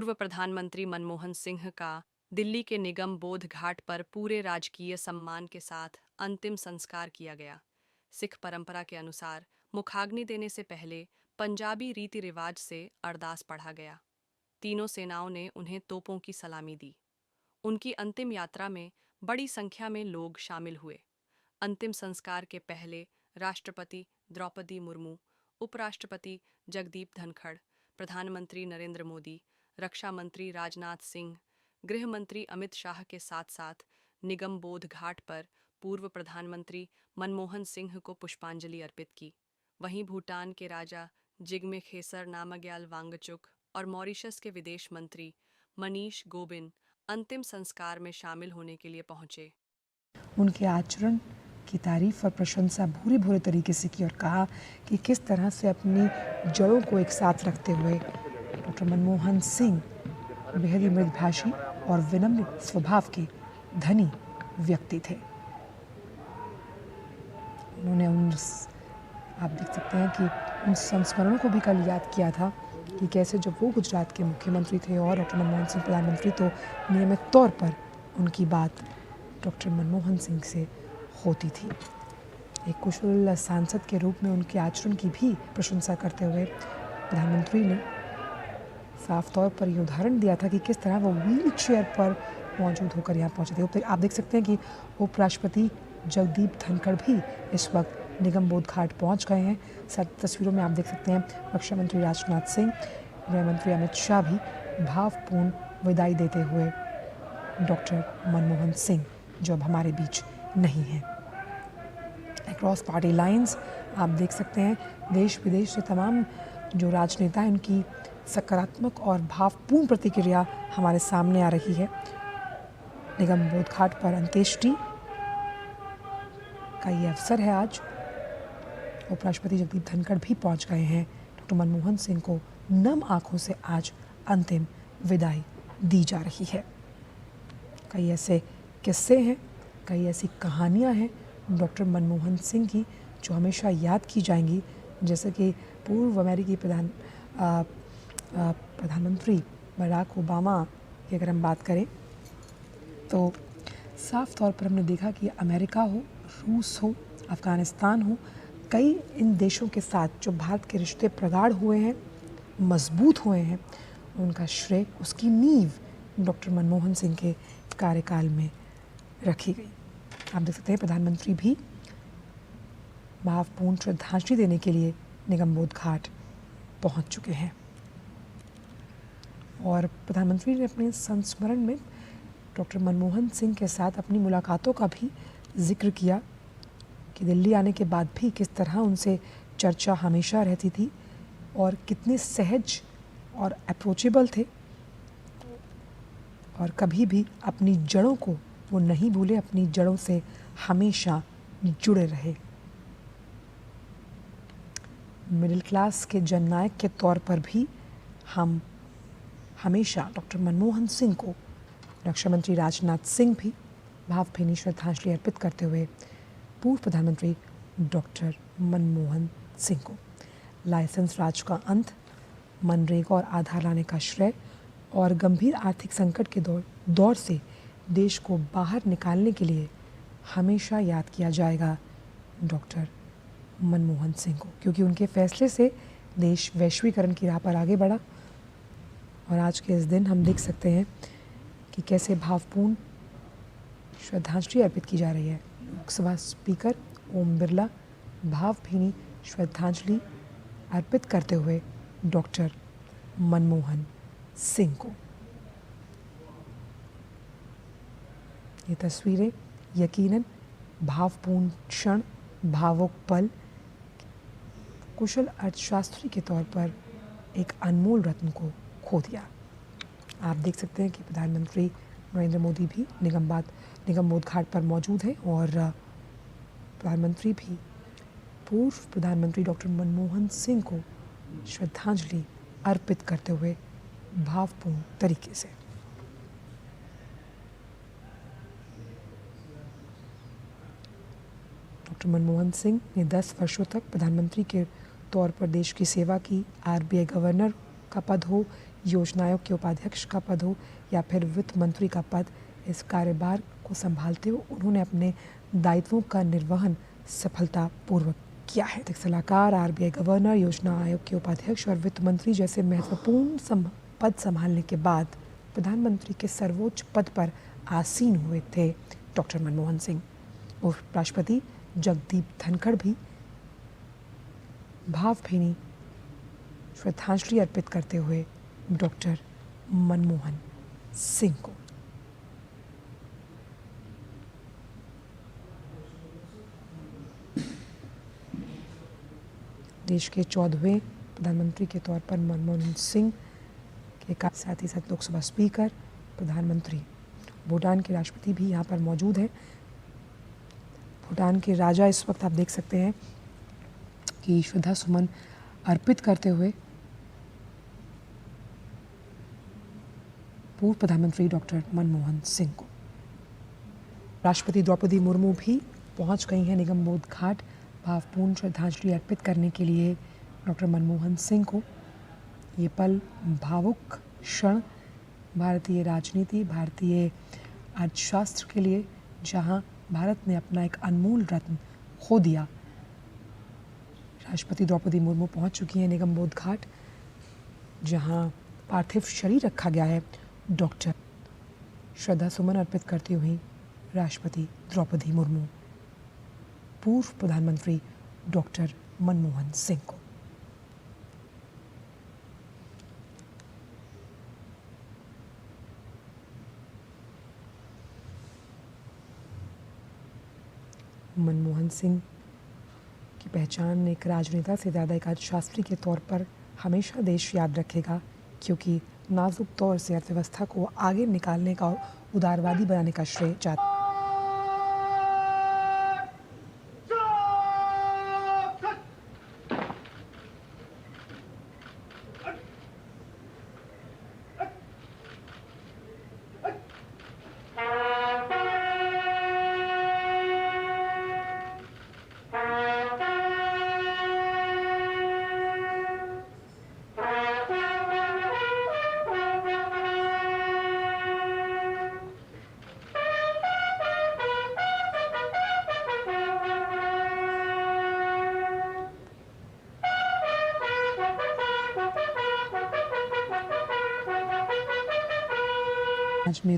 पूर्व प्रधानमंत्री मनमोहन सिंह का दिल्ली के निगम बोध घाट पर पूरे राजकीय सम्मान के साथ अंतिम संस्कार किया गया। सिख परंपरा के अनुसार मुखाग्नि देने से पहले पंजाबी रीति रिवाज से अरदास पढ़ा गया। तीनों सेनाओं ने उन्हें तोपों की सलामी दी। उनकी अंतिम यात्रा में बड़ी संख्या में लोग शामिल हुए। अंतिम संस्कार के पहले राष्ट्रपति द्रौपदी मुर्मू, उपराष्ट्रपति जगदीप धनखड़, प्रधानमंत्री नरेंद्र मोदी, रक्षा मंत्री राजनाथ सिंह, गृह मंत्री अमित शाह के साथ साथ निगम बोध घाट पर पूर्व प्रधानमंत्री मनमोहन सिंह को पुष्पांजलि अर्पित की। वहीं भूटान के राजा जिग्मे खेसर नामग्याल वांगचुक और मॉरिशस के विदेश मंत्री मनीष गोबिन अंतिम संस्कार में शामिल होने के लिए पहुंचे। उनके आचरण की तारीफ और प्रशंसा भूरे भूरे तरीके से की और कहा कि किस तरह से अपनी जड़ों को एक साथ रखते हुए डॉक्टर मनमोहन सिंह बेहद ही मृदुभाषी और विनम्र स्वभाव के धनी व्यक्ति थे। उन्होंने आप देख सकते हैं कि उन संस्मरणों को भी कल याद किया था कि कैसे जब वो गुजरात के मुख्यमंत्री थे और डॉक्टर मनमोहन सिंह प्रधानमंत्री, तो नियमित तौर पर उनकी बात डॉक्टर मनमोहन सिंह से होती थी। एक कुशल सांसद के रूप में उनके आचरण की भी प्रशंसा करते हुए प्रधानमंत्री ने साफ तौर पर ये उदाहरण दिया था कि किस तरह वो व्हील चेयर पर मौजूद होकर यहाँ पहुँचे थे। आप देख सकते हैं कि उपराष्ट्रपति जगदीप धनखड़ भी इस वक्त निगम बोध घाट पहुँच गए हैं। साथ तस्वीरों में आप देख सकते हैं रक्षा मंत्री राजनाथ सिंह, गृह मंत्री अमित शाह भी भावपूर्ण विदाई देते हुए डॉक्टर मनमोहन सिंह जो अब हमारे बीच नहीं हैं। अक्रॉस पार्टी लाइंस आप देख सकते हैं देश विदेश से तमाम जो राजनेता हैं उनकी सकारात्मक और भावपूर्ण प्रतिक्रिया हमारे सामने आ रही है। निगम बोध घाट पर अंत्येष्टि का ये अवसर है आज। उपराष्ट्रपति जगदीप धनखड़ भी पहुंच गए हैं। डॉक्टर मनमोहन सिंह को नम आंखों से आज अंतिम विदाई दी जा रही है। कई ऐसे किस्से हैं, कई ऐसी कहानियां हैं डॉक्टर मनमोहन सिंह की जो हमेशा याद की जाएंगी। जैसे कि पूर्व अमेरिकी प्रधानमंत्री बराक ओबामा की अगर हम बात करें तो साफ तौर पर हमने देखा कि अमेरिका हो, रूस हो, अफ़गानिस्तान हो, कई इन देशों के साथ जो भारत के रिश्ते प्रगाढ़ हुए हैं, मजबूत हुए हैं, उनका श्रेय, उसकी नींव डॉक्टर मनमोहन सिंह के कार्यकाल में रखी गई। आप देख सकते हैं प्रधानमंत्री भी भावपूर्ण श्रद्धांजलि देने के लिए निगम बोध घाट पहुंच चुके हैं। और प्रधानमंत्री ने अपने संस्मरण में डॉक्टर मनमोहन सिंह के साथ अपनी मुलाकातों का भी जिक्र किया कि दिल्ली आने के बाद भी किस तरह उनसे चर्चा हमेशा रहती थी और कितने सहज और अप्रोचेबल थे और कभी भी अपनी जड़ों को वो नहीं भूले, अपनी जड़ों से हमेशा जुड़े रहे। मिडिल क्लास के जननायक के तौर पर भी हम हमेशा डॉक्टर मनमोहन सिंह को, रक्षा मंत्री राजनाथ सिंह भी भावभीनी श्रद्धांजलि अर्पित करते हुए पूर्व प्रधानमंत्री डॉक्टर मनमोहन सिंह को लाइसेंस राज का अंत, मनरेगा और आधार लाने का श्रेय और गंभीर आर्थिक संकट के दौर से देश को बाहर निकालने के लिए हमेशा याद किया जाएगा डॉक्टर मनमोहन सिंह को, क्योंकि उनके फैसले से देश वैश्वीकरण की राह पर आगे बढ़ा। और आज के इस दिन हम देख सकते हैं कि कैसे भावपूर्ण श्रद्धांजलि अर्पित की जा रही है। लोकसभा स्पीकर ओम बिरला भावभीनी श्रद्धांजलि अर्पित करते हुए डॉक्टर मनमोहन सिंह को। ये तस्वीरें यकीनन भावपूर्ण क्षण, भावुक पल, कुशल अर्थशास्त्री के तौर पर एक अनमोल रत्न को खो दिया। आप देख सकते हैं कि प्रधानमंत्री नरेंद्र मोदी भी निगम बोध घाट पर मौजूद हैं और प्रधानमंत्री भी पूर्व प्रधानमंत्री डॉक्टर मनमोहन सिंह को श्रद्धांजलि अर्पित करते हुए भावपूर्ण तरीके से। डॉक्टर मनमोहन सिंह ने 10 वर्षों तक प्रधानमंत्री के तौर पर देश की सेवा की। आरबीआई गवर्नर का पद हो योजना आयोग के उपाध्यक्ष का पद हो या फिर वित्त मंत्री का पद, इस कार्यभार को संभालते हुए उन्होंने अपने दायित्वों का निर्वहन सफलतापूर्वक किया है। आर्थिक सलाहकार, आरबीआई गवर्नर, योजना आयोग के उपाध्यक्ष और वित्त मंत्री जैसे महत्वपूर्ण पद संभालने के बाद प्रधानमंत्री के सर्वोच्च पद पर आसीन हुए थे डॉक्टर मनमोहन सिंह। उपराष्ट्रपति जगदीप धनखड़ भी भावभीनी श्रद्धांजलि अर्पित करते हुए डॉक्टर मनमोहन सिंह को देश के 14वें प्रधानमंत्री के तौर पर मनमोहन सिंह के साथ ही साथ लोकसभा स्पीकर, प्रधानमंत्री, भूटान के राष्ट्रपति भी यहाँ पर मौजूद हैं। भूटान के राजा इस वक्त आप देख सकते हैं कि श्रद्धा सुमन अर्पित करते हुए पूर्व प्रधानमंत्री डॉक्टर मनमोहन सिंह को। राष्ट्रपति द्रौपदी मुर्मू भी पहुंच गई हैं निगम बोध घाट भावपूर्ण श्रद्धांजलि अर्पित करने के लिए डॉक्टर मनमोहन सिंह को। ये पल भावुक क्षण भारतीय राजनीति, भारतीय अर्थशास्त्र के लिए, जहां भारत ने अपना एक अनमोल रत्न खो दिया। राष्ट्रपति द्रौपदी मुर्मू पहुंच चुकी हैं निगम बोध घाट, जहां पार्थिव शरीर रखा गया है। डॉक्टर श्रद्धा सुमन अर्पित करती हुई राष्ट्रपति द्रौपदी मुर्मू पूर्व प्रधानमंत्री डॉक्टर मनमोहन सिंह को। मनमोहन सिंह की पहचान एक राजनेता से ज़्यादा एक अर्थशास्त्री के तौर पर हमेशा देश याद रखेगा, क्योंकि नाजुक तौर से अर्थव्यवस्था को आगे निकालने का और उदारवादी बनाने का श्रेय जाता। आज मेरे